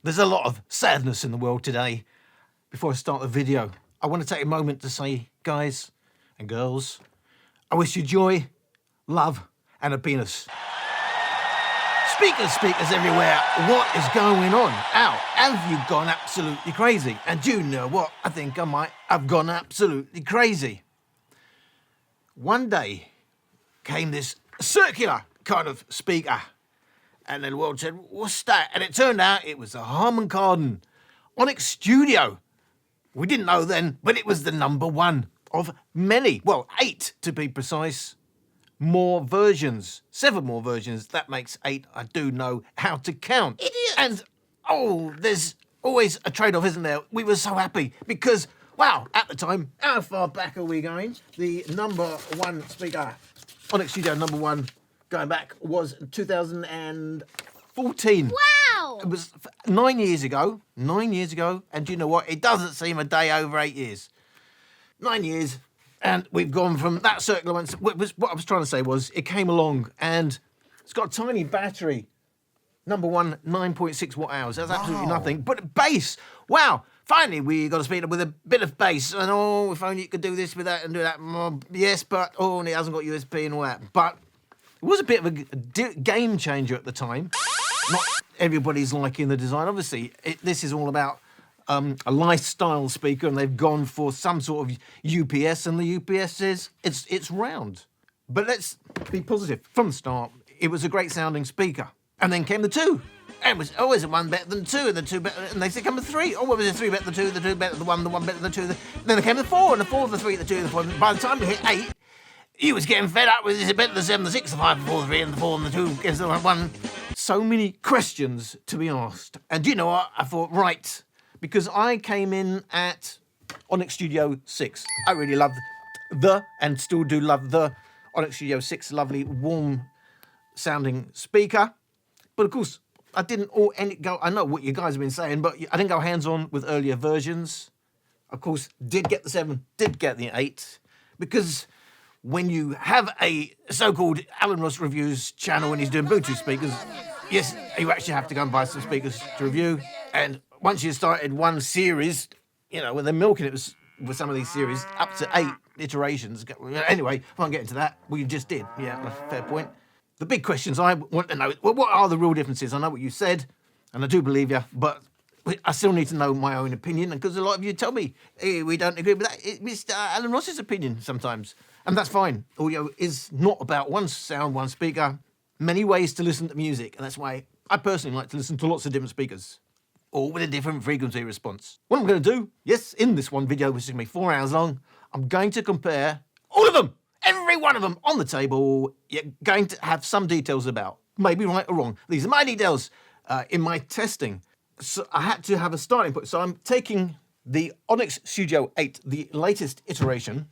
There's a lot of sadness in the world today. Before I start the video, I want to take a moment to say, guys and girls, I wish you joy, love, and a penis. Speakers everywhere, what is going on? Ow, have you gone absolutely crazy? And you know what? I think I might have gone absolutely crazy. One day came this circular kind of speaker, and then the world said, what's that? And it turned out it was a Harman Kardon Onyx Studio. We didn't know then, but it was the #1 of many, well, 8 to be precise, more versions, 7 more versions. That makes 8. I do know how to count. Idiot! And, oh, there's always a trade-off, isn't there? We were so happy because, wow, at the time, how far back are we going? The #1 speaker, Onyx Studio #1, going back, was 2014. Wow! It was 9 years ago. 9 years ago. And do you know what? It doesn't seem a day over 8 years. 9 years. And we've gone from that circular one. What I was trying to say was it came along and it's got a tiny battery. #1, 9.6 watt hours. That's absolutely nothing. But bass. Wow. Finally, we got a speaker with a bit of bass. And oh, if only you could do this with that and do that. Yes, but oh, and it hasn't got USB and all that. But it was a bit of a game changer at the time. Not everybody's liking the design. Obviously, this is all about a lifestyle speaker, and they've gone for some sort of UPS, and the UPS is it's round. But let's be positive. From the start, it was a great sounding speaker. And then came the 2. And it was always one better than 2, and the 2 better, and they said come the 3. Oh, what was it? 3 better than 2, the 2 better than the 1 better than the 2. Then there came the 4, and the 4, the 3, the 2, the 4. By the time we hit 8, you was getting fed up with, is it better than the 7, the 6, the 5, the 4, the 3, and the 4, and the 2 against the 1. So many questions to be asked. And do you know what? I thought, right, because I came in at Onyx Studio 6. I really loved and still do love the Onyx Studio 6, lovely, warm sounding speaker. But of course, I didn't go, I know what you guys have been saying, but I didn't go hands-on with earlier versions. Of course, did get the 7, did get the 8, because when you have a so-called Alan Ross Reviews channel and he's doing Bluetooth speakers, yes, you actually have to go and buy some speakers to review. And once you started one series, you know, when they're milking it with some of these series, up to 8 iterations. Anyway, I won't get into that. Well, you just did. Yeah, fair point. The big questions I want to know, well, what are the real differences? I know what you said, and I do believe you, but I still need to know my own opinion, because a lot of you tell me, hey, we don't agree with that. It's Mr. Alan Ross's opinion sometimes, and that's fine. Audio is not about one sound, one speaker. Many ways to listen to music, and that's why I personally like to listen to lots of different speakers, all with a different frequency response. What I'm going to do, yes, in this one video, which is going to be 4 hours long, I'm going to compare all of them, every one of them on the table. You're going to have some details about, maybe right or wrong. These are my details in my testing. So I had to have a starting point. So I'm taking the Onyx Studio 8, the latest iteration,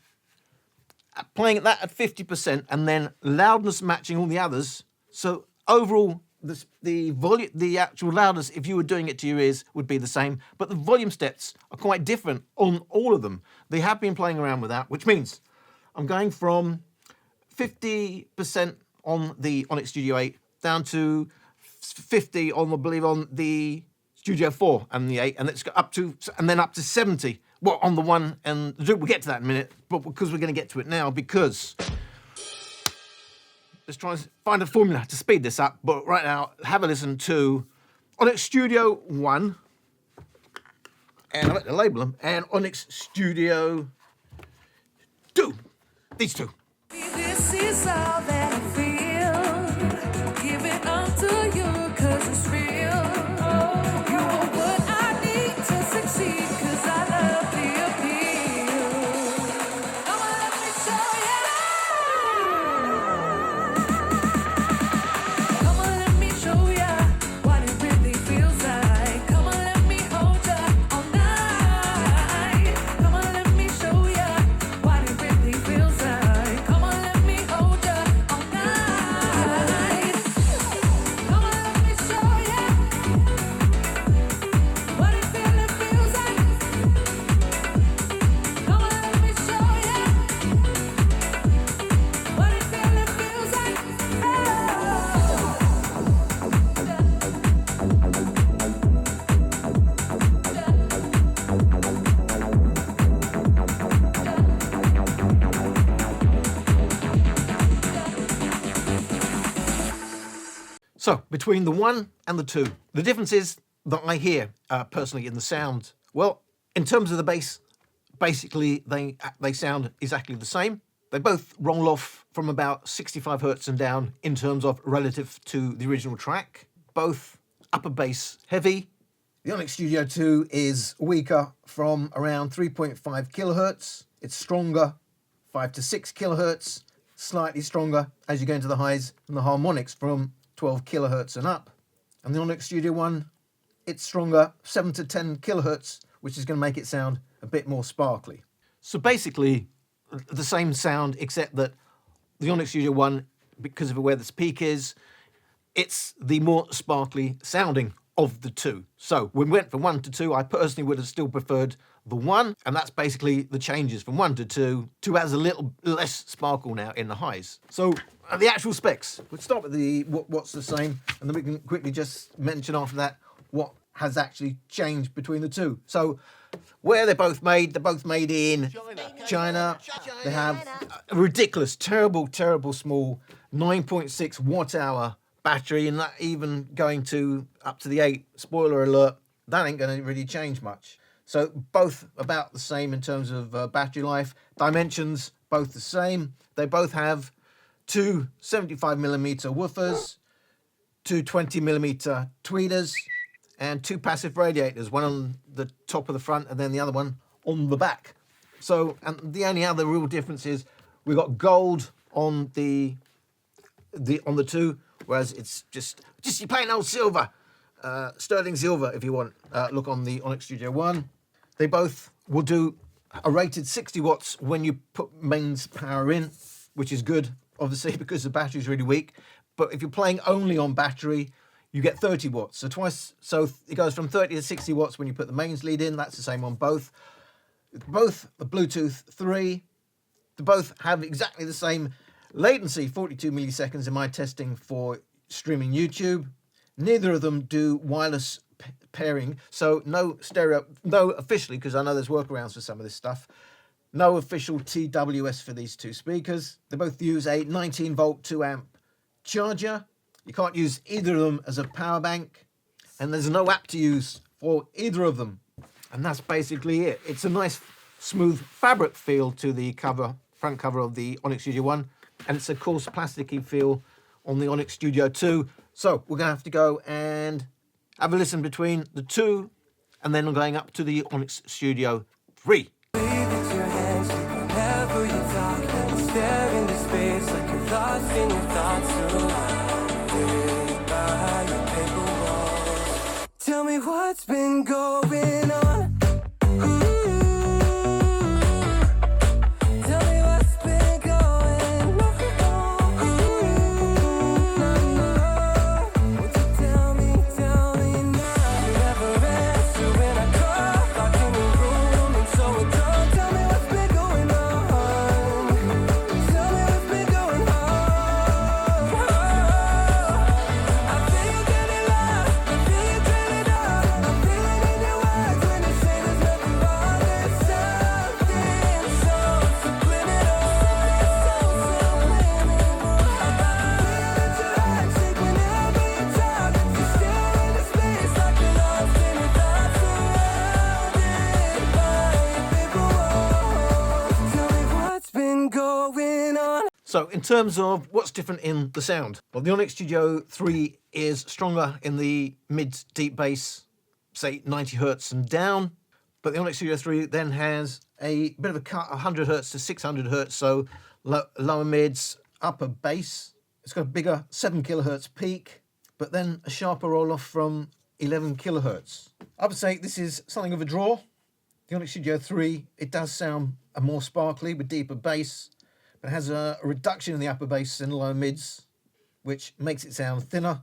playing that at 50%, and then loudness matching all the others. So overall, the actual loudness, if you were doing it to your ears, would be the same. But the volume steps are quite different on all of them. They have been playing around with that, which means I'm going from 50% on the Onyx Studio 8 down to 50 on, I believe, on the Studio 4 and the 8, and it's got up to, and then up to 70. Well, on the 1 and the 2, we'll get to that in a minute, but because we're going to get to it now, because let's try and find a formula to speed this up. But right now, have a listen to Onyx Studio 1, and I like to label them, and Onyx Studio 2. These 2. This is all that I feel. Give it all to you, 'cause it's real. You are what I need to succeed, 'cause I love the appeal. Come on, let me show you. Come on, let me show you what it really feels like. Come on, let me hold you all night. Come on, let me show you what it really feels like. Come on, let me hold you all So between the 1 and the 2, the difference is that I hear personally in the sound. Well, in terms of the bass, basically they sound exactly the same. They both roll off from about 65 hertz and down in terms of relative to the original track. Both upper bass heavy. The Onyx Studio 2 is weaker from around 3.5 kilohertz. It's stronger, 5 to 6 kilohertz. Slightly stronger as you go into the highs and the harmonics from 12 kilohertz and up. And the Onyx Studio 1, it's stronger, 7 to 10 kilohertz, which is going to make it sound a bit more sparkly. So basically, the same sound, except that the Onyx Studio 1, because of where this peak is, it's the more sparkly sounding of the two. So when we went from 1 to 2, I personally would have still preferred the 1, and that's basically the changes from 1 to 2. 2 has a little less sparkle now in the highs. So the actual specs, we'll start with the what's the same, and then we can quickly just mention after that what has actually changed between the two. So where they're both made in China. They have a ridiculous, terrible small 9.6 watt hour battery, and that even going to up to the 8. Spoiler alert, that ain't going to really change much. So both about the same in terms of battery life. Dimensions, both the same. They both have two 75mm woofers, two 20mm tweeters, and two passive radiators, one on the top of the front and then the other one on the back. So, and the only other real difference is we've got gold on the two, whereas it's just your plain old silver, sterling silver if you want. Look on the Onyx Studio 1. They both will do a rated 60 watts when you put mains power in, which is good, obviously, because the battery's really weak. But if you're playing only on battery, you get 30 watts. So twice, so it goes from 30 to 60 watts when you put the mains lead in. That's the same on both. Both the Bluetooth 3. They both have exactly the same latency, 42 milliseconds in my testing for streaming YouTube. Neither of them do wireless pairing, so no stereo, no officially, because I know there's workarounds for some of this stuff. No official TWS for these two speakers. They both use a 19 volt 2 amp charger. You can't use either of them as a power bank, and there's no app to use for either of them. And that's basically it. It's a nice smooth fabric feel to the cover, front cover of the Onyx Studio 1, and it's a coarse plasticky feel on the Onyx Studio 2. So we're gonna have to go and have a listen between the two, and then I'm going up to the Onyx Studio 3. Tell me what's been going on. Tell me what's been going on. Won't you tell me now. You never answer when I call. Locked in the room and so alone. Tell me what's been going on. Tell me what's been going on. I feel you getting lost. I feel you dreaming up. I'm feeling in your eyes when you say there's nothing wrong. There's something so subliminal. About the feeling that your heart shake whenever you talk. You stare into space like you're lost in your thoughts, surrounded by paper walls. Tell me what's been going on. So in terms of what's different in the sound, well, the Onyx Studio 3 is stronger in the mid deep bass, say 90 hertz and down, but the Onyx Studio 3 then has a bit of a cut, 100 hertz to 600 hertz, so lower mids, upper bass. It's got a bigger 7 kilohertz peak, but then a sharper roll off from 11 kilohertz. I would say this is something of a draw. The Onyx Studio 3, it does sound more sparkly with deeper bass, but it has a reduction in the upper bass and lower mids, which makes it sound thinner.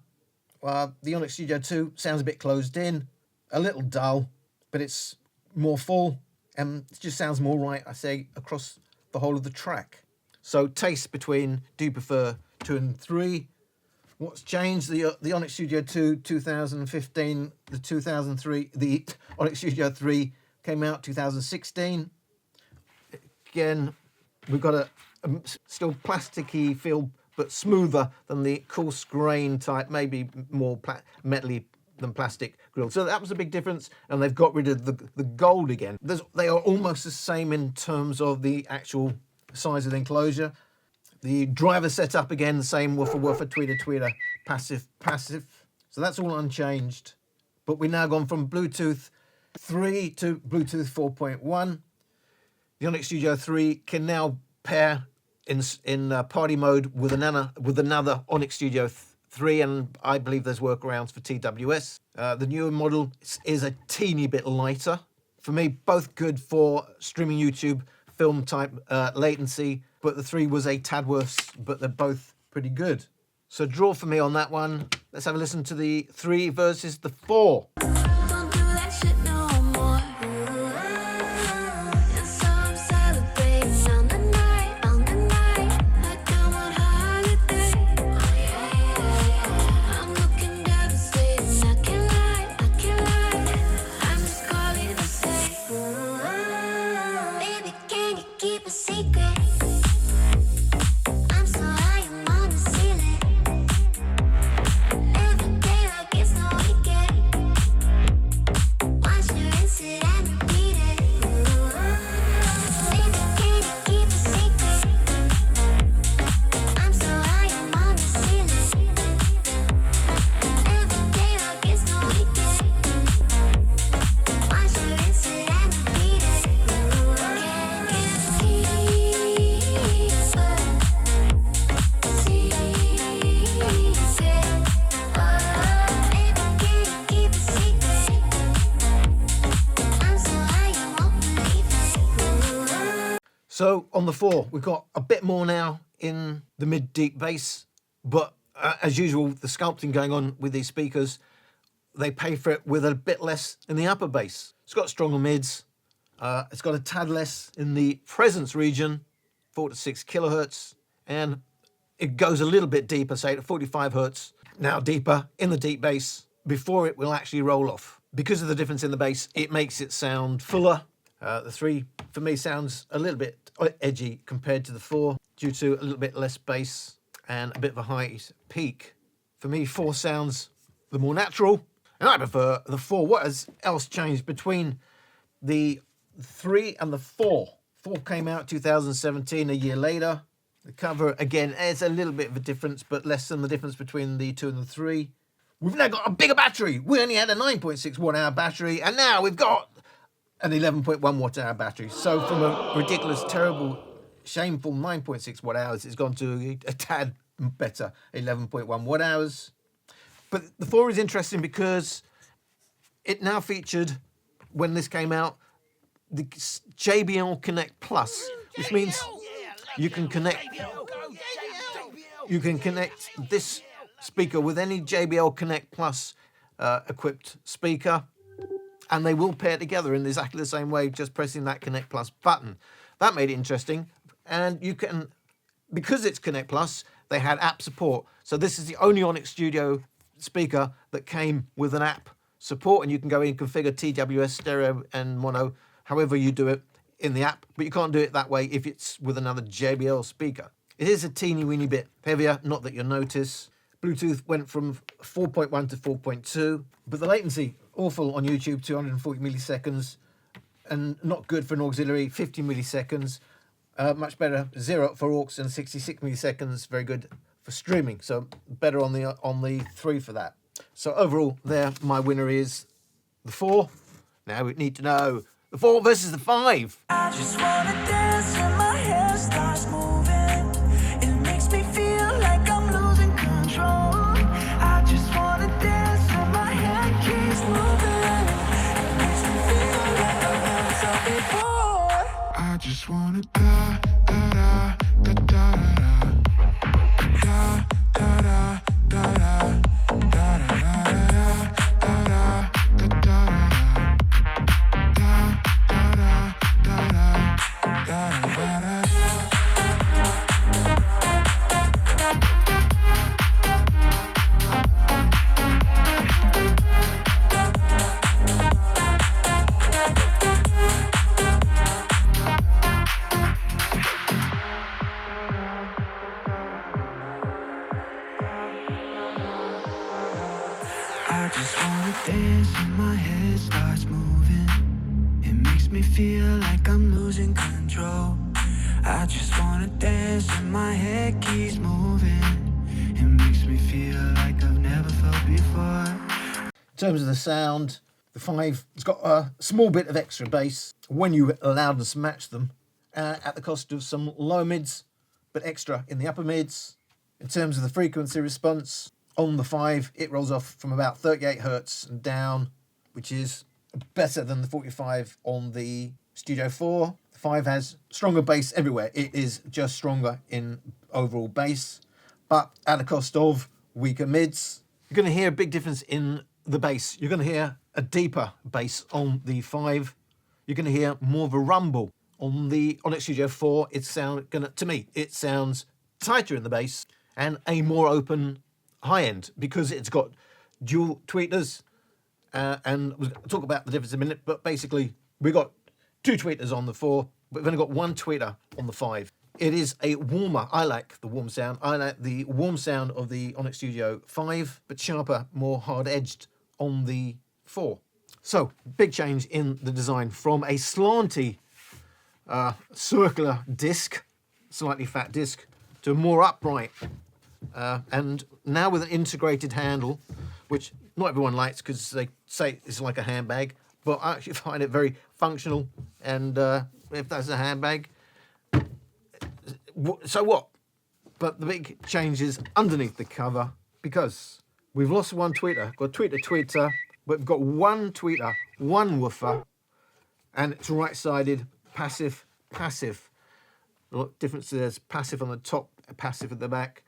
The Onyx Studio 2 sounds a bit closed in, a little dull, but it's more full, and it just sounds more right, I say, across the whole of the track. So taste between, do you prefer 2 and 3? What's changed? The Onyx Studio 2, 2015, the 2003, the Onyx Studio 3 came out 2016. Again, we've got a still plasticky feel but smoother than the coarse grain type, maybe more metally than plastic grill. So that was a big difference, and they've got rid of the gold again. They are almost the same in terms of the actual size of the enclosure. The driver setup again, the same woofer, tweeter, passive. So that's all unchanged. But we've now gone from Bluetooth 3 to Bluetooth 4.1. The Onyx Studio 3 can now pair in party mode with another Onyx Studio 3, and I believe there's workarounds for TWS. The newer model is a teeny bit lighter. For me, both good for streaming YouTube film type latency, but the 3 was a tad worse, but they're both pretty good. So draw for me on that one. Let's have a listen to the 3 versus the 4. Don't do that shit no more. And so I'm celebrating on the night, like I'm on holiday. I'm looking devastating. I can't lie. I'm just calling to say, baby, can you keep a secret? I'm so high, I'm on the ceiling. Every day like it's no weekend. Once you rinse it and repeat it. Baby, can you keep a secret? I'm so high, I'm on the ceiling. Every day like it's no weekend. Once you rinse it and repeat it. Can't keep a So on the 4, we've got a bit more now in the mid-deep bass, but as usual, the sculpting going on with these speakers, they pay for it with a bit less in the upper bass. It's got stronger mids. It's got a tad less in the presence region, 4 to 6 kilohertz, and it goes a little bit deeper, say to 45 hertz, now deeper in the deep bass before it will actually roll off. Because of the difference in the bass, it makes it sound fuller. The 3, for me, sounds a little bit edgy compared to the 4 due to a little bit less bass and a bit of a high peak. For me, 4 sounds the more natural, and I prefer the 4. What has else changed between the 3 and the 4? 4 came out 2017, a year later. The cover, again, is a little bit of a difference, but less than the difference between the 2 and the 3. We've now got a bigger battery. We only had a 9.6 watt-hour battery, and now we've got an 11.1 watt-hour battery. So from a ridiculous, terrible, shameful 9.6 watt-hours, it's gone to a tad better 11.1 watt-hours. But the 4 is interesting because it now featured, when this came out, the JBL Connect Plus, which means you can connect this speaker with any JBL Connect Plus equipped speaker, and they will pair together in exactly the same way, just pressing that Connect Plus button. That made it interesting, and you can, because it's Connect Plus, they had app support. So this is the only Onyx Studio speaker that came with an app support, and you can go in and configure TWS, stereo and mono, however you do it in the app, but you can't do it that way if it's with another JBL speaker. It is a teeny weeny bit heavier, not that you'll notice. Bluetooth went from 4.1 to 4.2, but the latency, awful on YouTube, 240 milliseconds, and not good for an auxiliary, 50 milliseconds. Much better, 0 for aux and 66 milliseconds, very good for streaming. So better on the 3 for that. So overall, there, my winner is the 4. Now we need to know the 4 versus the 5. I just wanna dance and my hair starts moving. It makes me feel like I'm losing control. I just wanna dance and my hair keeps moving. It makes me feel like I've never felt before. I just wanna da da da da da da da da da da da my head starts moving. It makes me feel like I'm losing control. I just wanna dance and my head keeps moving. It makes me feel like I've never felt before. In terms of the sound, the 5 has got a small bit of extra bass when you loudness match them, at the cost of some low mids, but extra in the upper mids. In terms of the frequency response, on the 5, it rolls off from about 38 hertz and down, which is better than the 45 on the Studio 4. The 5 has stronger bass everywhere. It is just stronger in overall bass, but at the cost of weaker mids. You're going to hear a big difference in the bass. You're going to hear a deeper bass on the 5. You're going to hear more of a rumble. On the Onyx Studio 4, to me, it sounds tighter in the bass and a more open high end because it's got dual tweeters. And we'll talk about the difference in a minute, but basically we've got 2 tweeters on the 4, but we've only got 1 tweeter on the 5. It is a warmer. I like the warm sound. I like the warm sound of the Onyx Studio 5, but sharper, more hard-edged on the 4. So, big change in the design from a slanty circular disc, slightly fat disc, to a more upright. And now with an integrated handle, which not everyone likes because they say it's like a handbag, but I actually find it very functional. And if that's a handbag, so what? But the big change is underneath the cover because we've lost 1 tweeter, got tweeter, but we've got 1 tweeter, 1 woofer, and it's right-sided, passive. Look, difference there's passive on the top, passive at the back,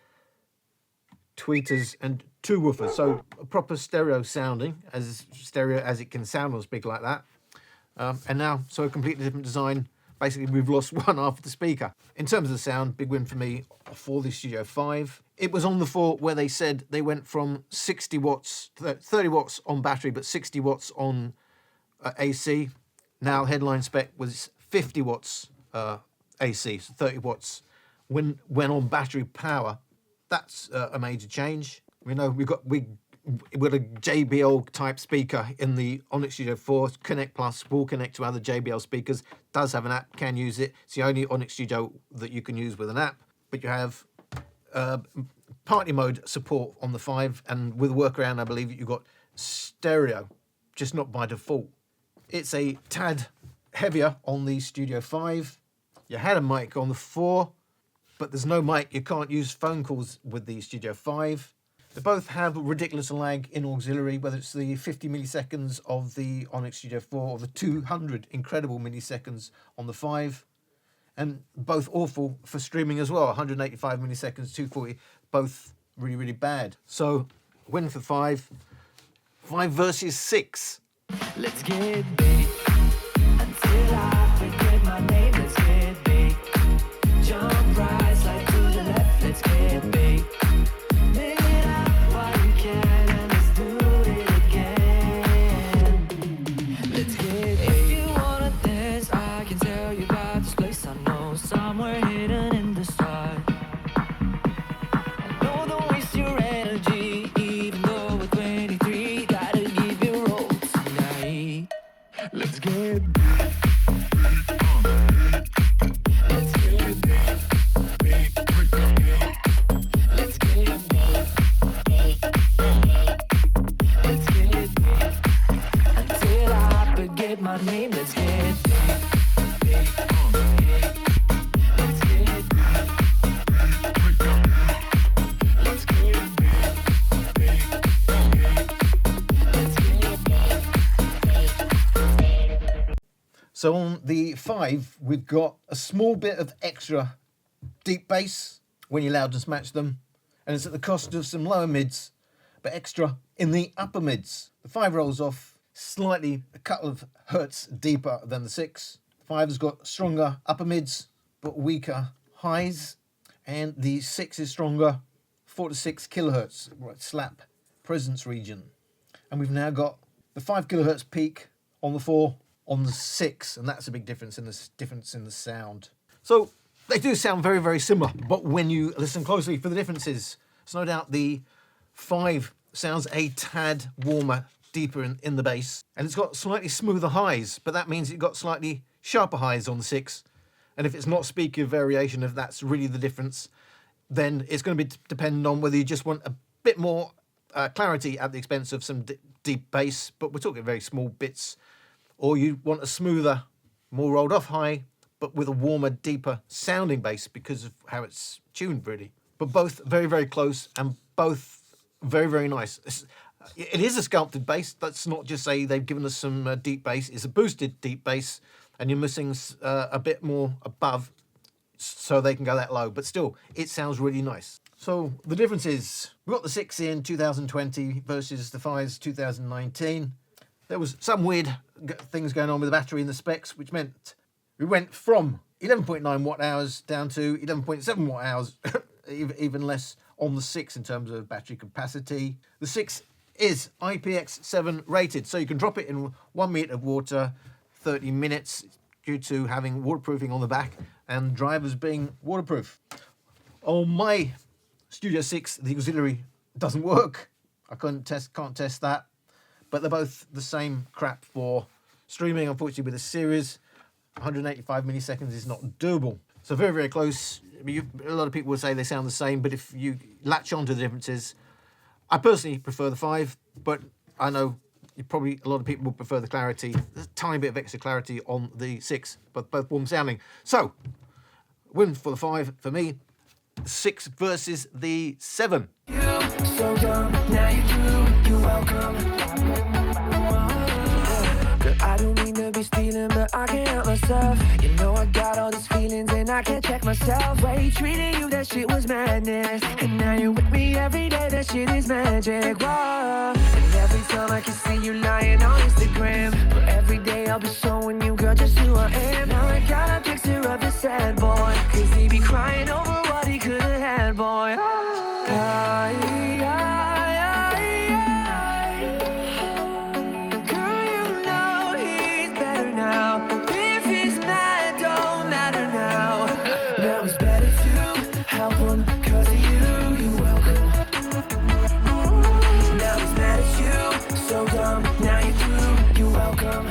tweeters and 2 woofers, so a proper stereo sounding, as stereo as it can sound on a speaker like that. And now, so a completely different design. Basically, we've lost 1 half of the speaker. In terms of the sound, big win for me for the Studio 5. It was on the 4 where they said they went from 60 watts, 30 watts on battery, but 60 watts on AC. Now, headline spec was 50 watts AC, so 30 watts when on battery power. That's a major change. We know we got a JBL type speaker in the Onyx Studio 4. Connect Plus will connect to other JBL speakers. Does have an app, can use it. It's the only Onyx Studio that you can use with an app. But you have party mode support on the 5, and with a workaround, I believe you've got stereo, just not by default. It's a tad heavier on the Studio 5. You had a mic on the 4, but there's no mic. You can't use phone calls with the Studio 5. They both have ridiculous lag in auxiliary, whether it's the 50 milliseconds of the Onyx Studio 4 or the 200 incredible milliseconds on the 5. And both awful for streaming as well. 185 milliseconds, 240, both really, really bad. So, win for 5. 5 versus 6. Let's get big until I forget my name. Let's get big. Jump right, slide to the left. Let's get big. Live it up while you can, and let's do it again. Let's get big. If you wanna dance, I can tell you about this place I know, somewhere hidden in the stars. I know don't waste your energy, even though we're 23. Gotta give you roll tonight. Let's get big. Let's get big. Let's get big. Let's get big. Until I forget my name. Let's get big. Let's get big. Let's get big. Let's get big. So on the 5, we've got a small bit of extra deep bass when you loudness match them, and it's at the cost of some lower mids, but extra in the upper mids. The 5 rolls off slightly a couple of hertz deeper than the 6. The 5 has got stronger upper mids, but weaker highs, and the 6 is stronger, 4 to 6 kilohertz, right, slap presence region. And we've now got the 5 kilohertz peak on the 4, on the 6, and that's a big difference in the sound. So they do sound very, very similar, but when you listen closely for the differences, it's no doubt the 5 sounds a tad warmer, deeper in the bass, and it's got slightly smoother highs, but that means it got slightly sharper highs on the 6. And if it's not speaker variation, if that's really the difference, then it's going to be dependent on whether you just want a bit more clarity at the expense of some deep bass, but we're talking very small bits, or you want a smoother, more rolled off high, but with a warmer, deeper sounding bass because of how it's tuned, really. But both very, very close, and both very, very nice. It is a sculpted bass. Let's not just say they've given us some deep bass. It's a boosted deep bass, and you're missing a bit more above so they can go that low. But still, it sounds really nice. So the difference is, we've got the 6 in 2020 versus the 5s 2019. There was some weird things going on with the battery and the specs, which meant we went from 11.9 watt hours down to 11.7 watt hours, even less on the 6 in terms of battery capacity. The 6 is IPX7 rated, so you can drop it in 1 meter of water, 30 minutes, due to having waterproofing on the back and drivers being waterproof. On my Studio 6, the auxiliary doesn't work. I can't test that, but they're both the same crap for streaming. Unfortunately, with a series, 185 milliseconds is not doable. So very, very close. I mean, a lot of people will say they sound the same, but if you latch on to the differences, I personally prefer the 5, but I know probably a lot of people would prefer the clarity. There's a tiny bit of extra clarity on the 6, but both warm sounding. So, win for the 5 for me. 6 versus the 7. You so dumb, now you do, you're welcome. Girl, I don't mean to be stealing, but I can't help myself. You know I got all these feelings and I can't check myself. Way treating you, that shit was madness. And now you're with me every day, that shit is magic. Whoa. And every time I can see you lying on Instagram, but every day I'll be showing you, girl, just who I am. Now I got a picture of the sad boy, cause he be crying over what he could've had, boy. Girl, you know he's better now. If he's mad, don't matter now. Now it's better to help him, cause of you, you're welcome. Now he's mad at you, so dumb, now you're through, you're welcome.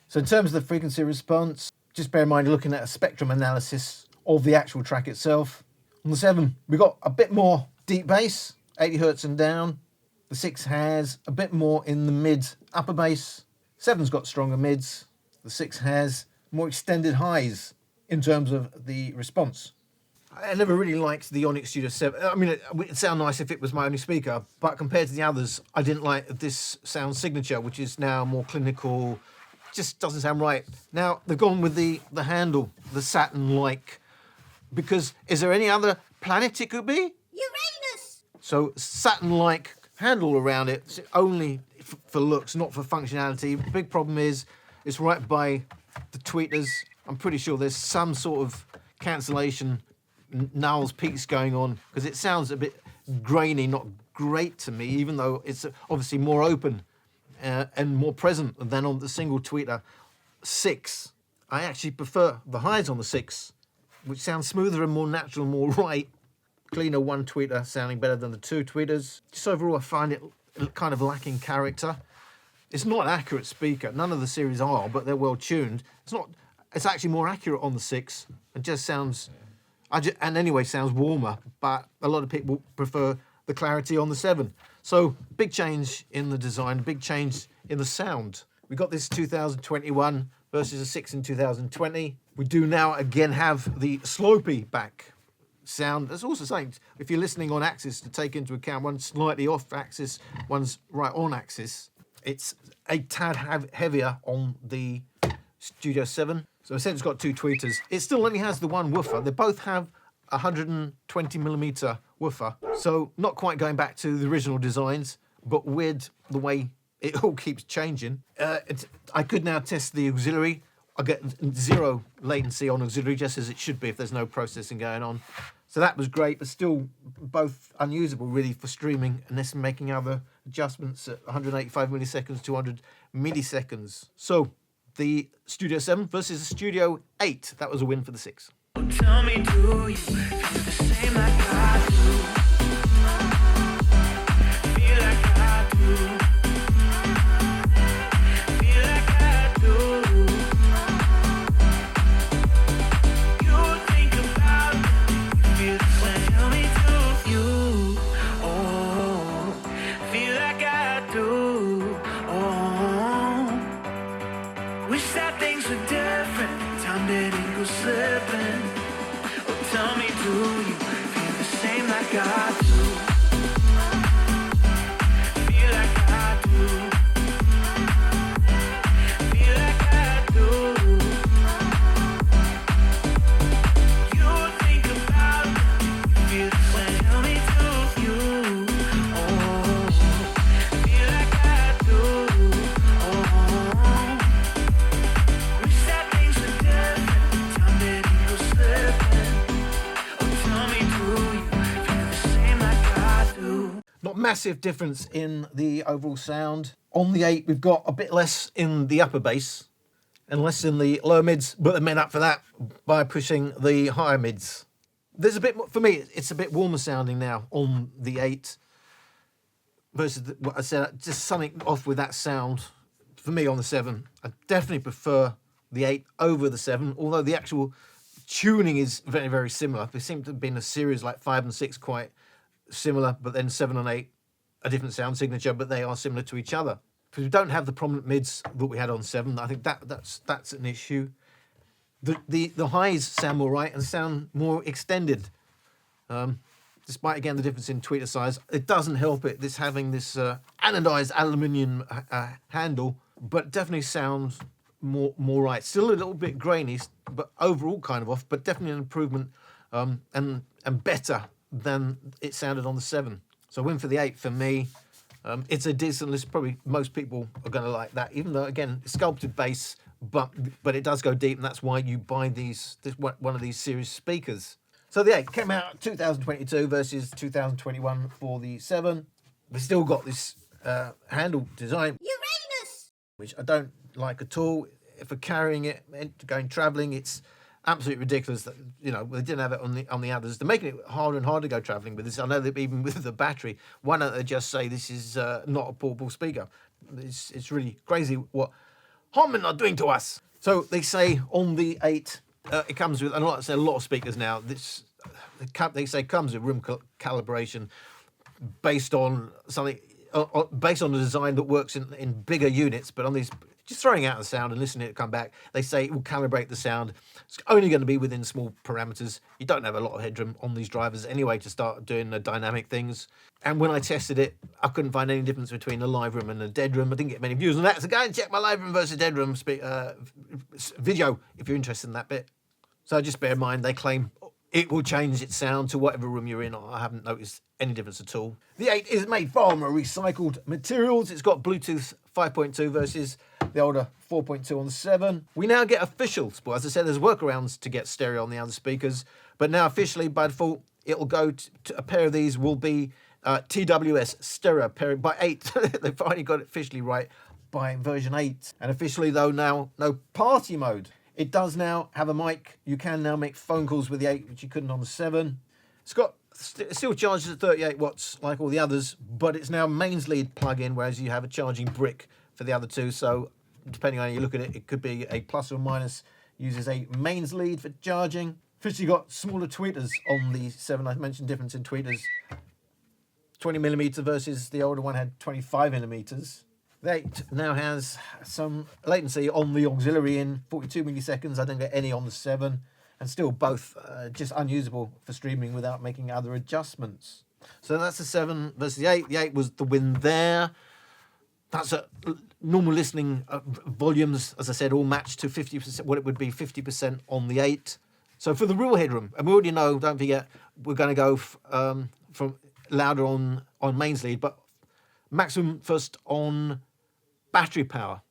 So in terms of the frequency response, just bear in mind you're looking at a spectrum analysis of the actual track itself. On the 7, we got a bit more deep bass, 80 hertz and down. The 6 has a bit more in the mid upper bass. 7's got stronger mids. The 6 has more extended highs in terms of the response. I never really liked the Onyx Studio 7. I mean, it'd sound nice if it was my only speaker, but compared to the others, I didn't like this sound signature, which is now more clinical. Just doesn't sound right. Now, they've gone with the handle, the Saturn-like, because is there any other planet it could be? Uranus! So Saturn-like handle around it, it's only for looks, not for functionality. The big problem is it's right by the tweeters. I'm pretty sure there's some sort of cancellation, nulls, peaks going on, because it sounds a bit grainy, not great to me, even though it's obviously more open and more present than on the single tweeter 6. I actually prefer the highs on the 6, which sounds smoother and more natural, more right. Cleaner one tweeter sounding better than the 2 tweeters. Just overall, I find it kind of lacking character. It's not an accurate speaker. None of the series are, but they're well tuned. It's actually more accurate on the 6. It just sounds, and anyway, sounds warmer. But a lot of people prefer the clarity on the 7. So big change in the design, big change in the sound. We got this 2021 versus a 6 in 2020. We do now again have the slopey back sound. There's also something, if you're listening on axis, to take into account. One's slightly off axis, one's right on axis. It's a tad heavier on the Studio 7. So essentially it's got 2 tweeters. It still only has the one woofer. They both have 120mm woofer, so not quite going back to the original designs, but weird the way it all keeps changing. I could now test the auxiliary. I get 0 latency on auxiliary, just as it should be if there's no processing going on. So that was great, but still both unusable really for streaming, unless making other adjustments at 185 milliseconds, 200 milliseconds. So the Studio 7 versus the Studio 8. That was a win for the 6. Tell me, do you feel the same like I do? Feel like I do. Feel like I do. You think about it, you feel the same. Tell me, do you? Oh, feel like I do. Oh, wish that things were different. Time didn't go slipping. Oh, tell me, do you feel the same like I do? Feel like I do. Feel like I do. You think about it, you feel the same. Tell me, do you? Oh, feel like I do. Oh, wish that things were different. Time didn't go slipping. Oh, tell me, do you feel the same like I do? Not massive difference in the overall sound. On the 8, we've got a bit less in the upper bass and less in the lower mids, but they made up for that by pushing the higher mids. There's a bit more, for me, it's a bit warmer sounding now on the 8 versus what I said, just something off with that sound for me on the 7. I definitely prefer the 8 over the 7, although the actual tuning is very, very similar. There seem to have been a series like 5 and 6 quite similar, but then 7 and 8 a different sound signature, but they are similar to each other. Because we don't have the prominent mids that we had on 7. I think that's an issue. The highs sound more right and sound more extended. Despite again the difference in tweeter size, it doesn't help it. This having this anodized aluminium handle, but definitely sounds more right. Still a little bit grainy, but overall kind of off. But definitely an improvement and better than it sounded on the 7. So win for the 8 for me. It's a decent list. Probably most people are going to like that, even though again sculpted bass, but it does go deep, and that's why you buy one of these series speakers. So the 8 came out 2022 versus 2021 for the 7. We still got this handle design, Uranus, which I don't like at all. For carrying it and going travelling, it's absolutely ridiculous that, you know, they didn't have it on the others. They're making it harder and harder to go travelling with this. I know that even with the battery, why don't they just say this is not a portable speaker? It's really crazy what Harman are doing to us. So they say on the 8, it comes with, and like I say, a lot of speakers now. They say comes with room calibration based on something, based on a design that works in bigger units, but on these. Just throwing out the sound and listening to it come back, they say it will calibrate the sound. It's only going to be within small parameters. You don't have a lot of headroom on these drivers anyway to start doing the dynamic things. And when I tested it, I couldn't find any difference between a live room and a dead room. I didn't get many views on that, so go and check my live room versus dead room video if you're interested in that bit. So just bear in mind, they claim it will change its sound to whatever room you're in. I haven't noticed any difference at all. The 8 is made from recycled materials. It's got Bluetooth 5.2 versus the older 4.2 on the 7. We now get official, but as I said, there's workarounds to get stereo on the other speakers, but now officially by default, it'll go to a pair of these will be TWS stereo pairing by 8. They finally got it officially right by version 8. And officially though now, no party mode. It does now have a mic. You can now make phone calls with the 8, which you couldn't on the 7. It's got it still charges at 38 watts like all the others, but it's now mains lead plug-in, whereas you have a charging brick for the other two. So depending on how you look at it, it could be a plus or minus. Uses a mains lead for charging. Officially got smaller tweeters on the 7. I mentioned difference in tweeters. 20mm versus the older one had 25mm. The 8 now has some latency on the auxiliary in 42 milliseconds. I didn't get any on the 7. And still both just unusable for streaming without making other adjustments. So that's the 7 versus the 8. The 8 was the win there. That's a normal listening volumes, as I said, all matched to 50%, what it would be 50% on the 8. So for the real headroom, and we already know, don't forget, we're going to go from louder on mains lead, but maximum first on battery power.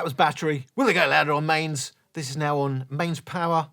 That was battery. Will it go louder on mains? This is now on mains power.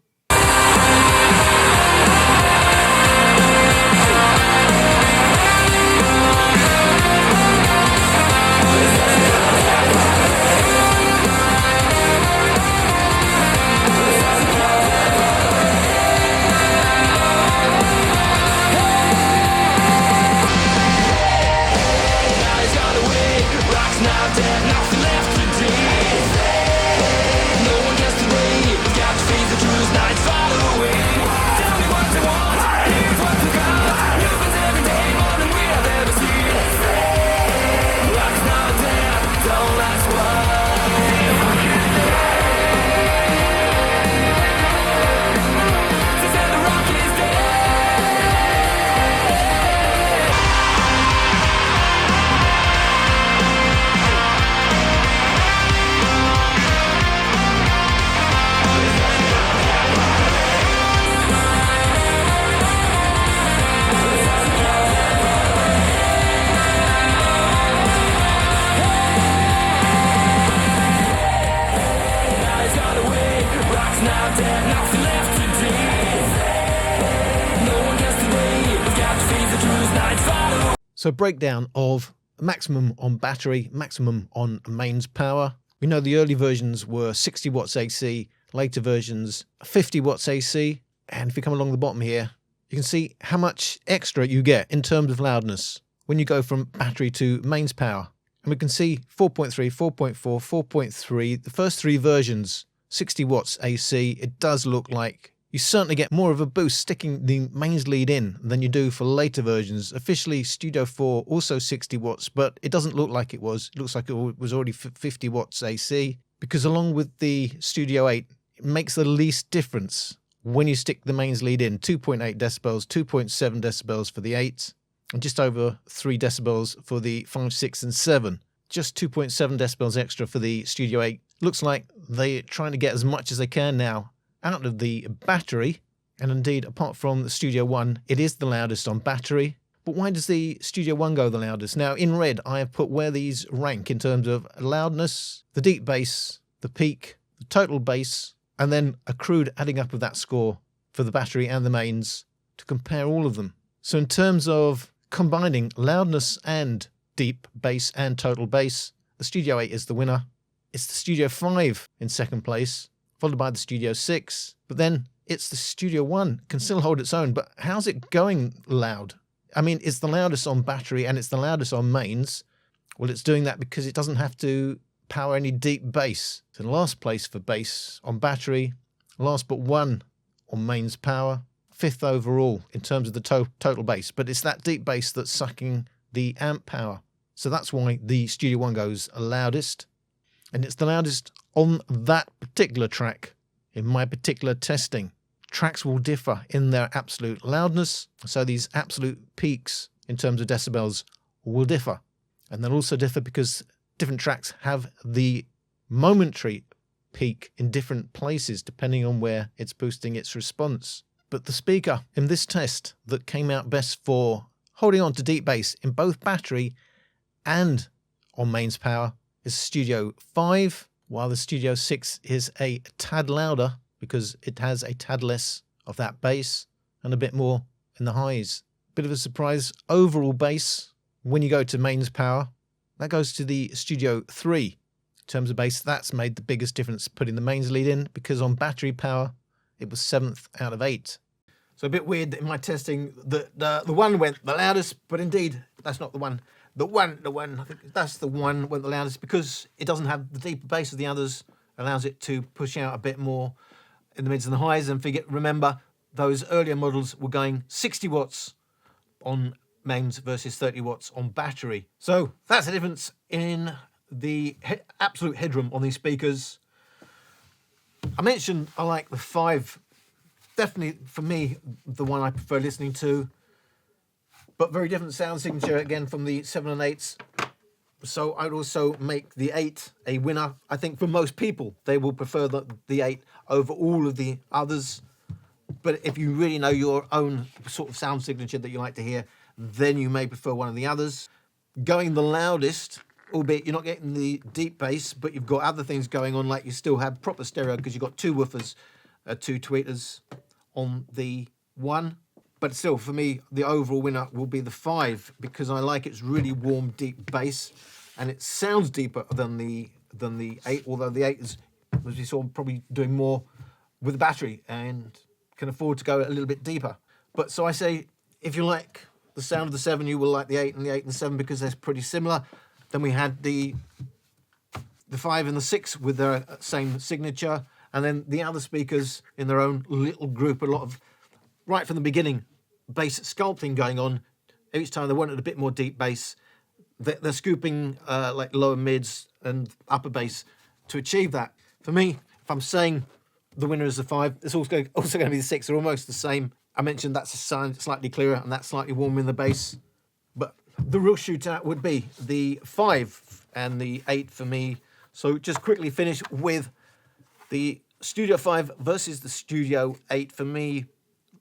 So breakdown of maximum on battery, maximum on mains power. We know the early versions were 60 watts AC, later versions 50 watts AC. And if you come along the bottom here, you can see how much extra you get in terms of loudness when you go from battery to mains power. And we can see 4.3, 4.4, 4.3, the first three versions, 60 watts AC. It does look like you certainly get more of a boost sticking the mains lead in than you do for later versions. Officially, Studio 4 also 60 watts, but it doesn't look like it was. It looks like it was already 50 watts AC, because along with the Studio 8, it makes the least difference when you stick the mains lead in. 2.8 decibels, 2.7 decibels for the 8, and just over 3 decibels for the 5, 6, and 7. Just 2.7 decibels extra for the Studio 8. Looks like they're trying to get as much as they can now out of the battery, and indeed, apart from the Studio 1, it is the loudest on battery. But why does the Studio 1 go the loudest? Now, in red, I have put where these rank in terms of loudness, the deep bass, the peak, the total bass, and then a crude adding up of that score for the battery and the mains to compare all of them. So in terms of combining loudness and deep bass and total bass, the Studio 8 is the winner. It's the Studio 5 in second place, followed by the Studio 6, but then it's the Studio 1, can still hold its own, but how's it going loud? I mean, it's the loudest on battery and it's the loudest on mains. Well, it's doing that because it doesn't have to power any deep bass. It's in last place for bass on battery, last but one on mains power, fifth overall in terms of the total bass, but it's that deep bass that's sucking the amp power. So that's why the Studio 1 goes loudest, and it's the loudest on that particular track. In my particular testing, tracks will differ in their absolute loudness, so these absolute peaks in terms of decibels will differ, and they'll also differ because different tracks have the momentary peak in different places depending on where it's boosting its response. But the speaker in this test that came out best for holding on to deep bass in both battery and on mains power is Studio 5, while the Studio 6 is a tad louder because it has a tad less of that bass and a bit more in the highs. Bit of a surprise, overall bass, when you go to mains power, that goes to the Studio 3. In terms of bass, that's made the biggest difference putting the mains lead in, because on battery power, it was 7th out of 8. So a bit weird in my testing that the one went the loudest, but indeed, that's not the one. The one, I think that's the one went the loudest because it doesn't have the deeper bass of the others, allows it to push out a bit more in the mids and the highs. And remember, those earlier models were going 60 watts on mains versus 30 watts on battery. So that's the difference in the absolute headroom on these speakers. I mentioned I like the 5, definitely for me, the one I prefer listening to. But very different sound signature again from the 7 and 8s. So I'd also make the 8 a winner. I think for most people, they will prefer the 8 over all of the others. But if you really know your own sort of sound signature that you like to hear, then you may prefer one of the others. Going the loudest albeit you're not getting the deep bass, but you've got other things going on, like you still have proper stereo because you've got two woofers, two tweeters on the one. But still, for me, the overall winner will be the 5 because I like its really warm, deep bass, and it sounds deeper than the 8. Although the 8 is, as we saw, probably doing more with the battery and can afford to go a little bit deeper. But so I say, if you like the sound of the 7, you will like the 8 and the 8 and the 7 because they're pretty similar. Then we had the 5 and the 6 with their same signature, and then the other speakers in their own little group. A lot of, right from the beginning, bass sculpting going on. Each time they wanted a bit more deep bass. They're scooping like lower mids and upper bass to achieve that. For me, if I'm saying the winner is the 5, it's also going to be the 6. They're almost the same. I mentioned that's a sound slightly clearer and that's slightly warmer in the bass. But the real shootout would be the 5 and the 8 for me. So just quickly finish with the Studio 5 versus the Studio 8 for me,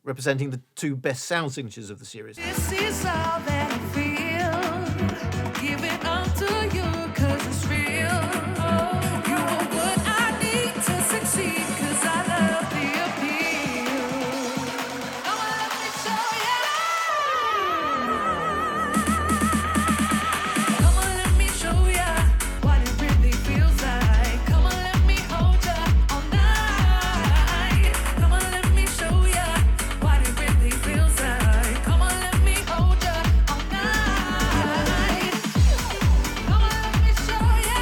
representing the 2 best sound signatures of the series. This is all that I feel. Give it up to you, 'cause it's real. You are what I need to succeed, 'cause I love the appeal. Come on, let me show ya. Come on, let me show ya what it really feels like. Come on, let me hold ya all night. Come on, let me show ya what it really feels like. Come on, let me hold ya all night. Come on, let me show ya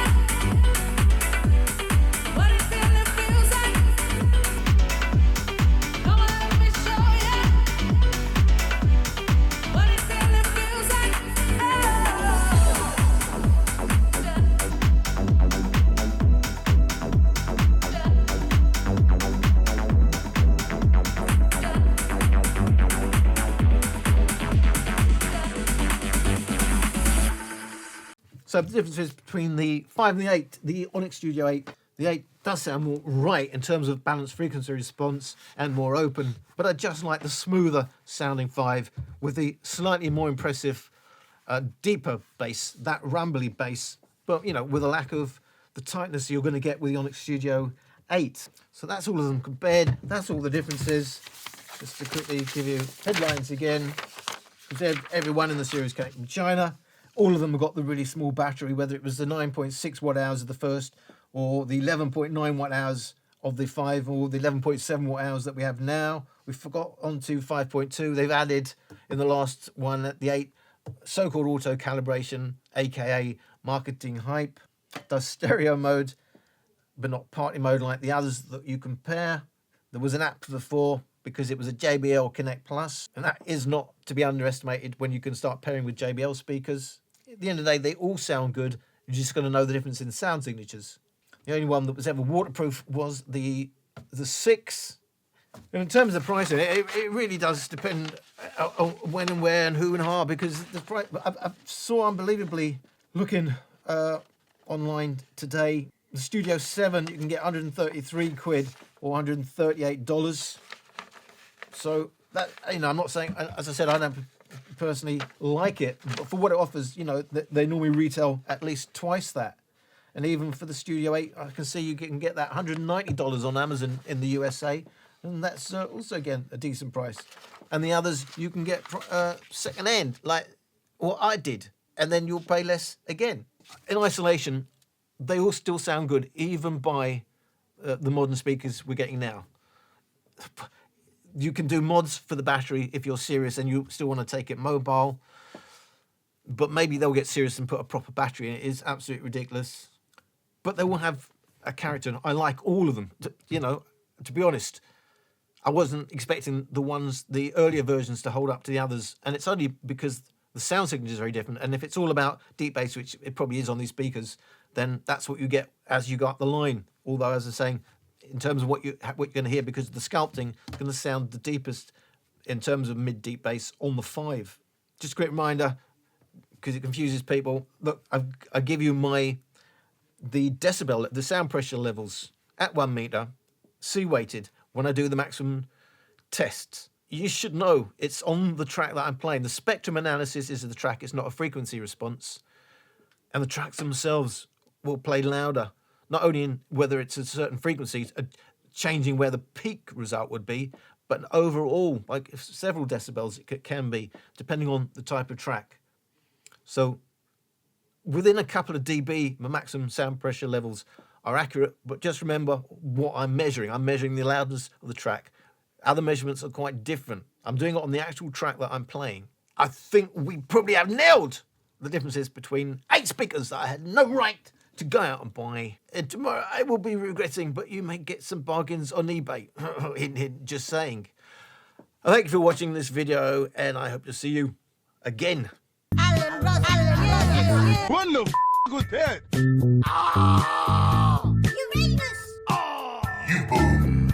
what it really feels like. Come on, let me show ya what it really feels like. So the difference is between the 5 and the 8, the Onyx Studio 8. The 8 does sound more right in terms of balanced frequency response and more open, but I just like the smoother sounding 5 with the slightly more impressive, deeper bass, that rumbly bass, but you know, with a lack of the tightness you're going to get with the Onyx Studio 8. So that's all of them compared. That's all the differences. Just to quickly give you headlines again. Every one in the series came from China. All of them have got the really small battery, whether it was the 9.6 watt hours of the first, or the 11.9 watt hours of the 5, or the 11.7 watt hours that we have now. We forgot onto 5.2. They've added in the last one at the 8, so-called auto calibration, aka marketing hype. Does stereo mode, but not party mode like the others that you compare. There was an app for the 4 because it was a JBL Connect Plus, and that is not to be underestimated when you can start pairing with JBL speakers. At the end of the day, they all sound good. You're just going to know the difference in sound signatures. The only one that was ever waterproof was the 6. And in terms of pricing, it really does depend on when and where and who and how, because the price. I saw unbelievably looking online today, the Studio 7 you can get 133 quid or $138. So that, you know, I'm not saying, as I said, I don't personally like it, but for what it offers, you know, they normally retail at least twice that. And even for the Studio 8, I can see you can get that $190 on Amazon in the USA, and that's also, again, a decent price. And the others you can get second hand, like what I did, and then you'll pay less again. In isolation, they all still sound good, even by the modern speakers we're getting now. You can do mods for the battery if you're serious and you still want to take it mobile, but maybe they'll get serious and put a proper battery in it. It is absolutely ridiculous, but they will have a character. I like all of them. You know, to be honest, I wasn't expecting the earlier versions to hold up to the others, and it's only because the sound signature is very different. And if it's all about deep bass, which it probably is on these speakers, then that's what you get as you go up the line. Although, as I was saying, in terms of what you're going to hear, because the sculpting is going to sound the deepest in terms of mid-deep bass on the 5. Just a quick reminder, because it confuses people. Look, I give you the decibel, the sound pressure levels at 1 meter, C-weighted, when I do the maximum tests. You should know it's on the track that I'm playing. The spectrum analysis is of the track. It's not a frequency response. and the tracks themselves will play louder, not only in whether it's at certain frequencies, changing where the peak result would be, but overall, like several decibels it can be, depending on the type of track. So within a couple of dB, my maximum sound pressure levels are accurate, but just remember what I'm measuring. I'm measuring the loudness of the track. Other measurements are quite different. I'm doing it on the actual track that I'm playing. I think we probably have nailed the differences between 8 speakers that I had no right to go out and buy. And tomorrow I will be regretting, but you may get some bargains on eBay. Just saying. I thank you for watching this video, and I hope to see you again. What the f was that? You boom.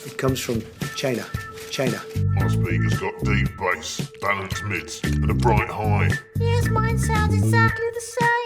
It comes from China. My speaker's got deep bass, balanced mids, and a bright high. Yes, mine sounds exactly the same.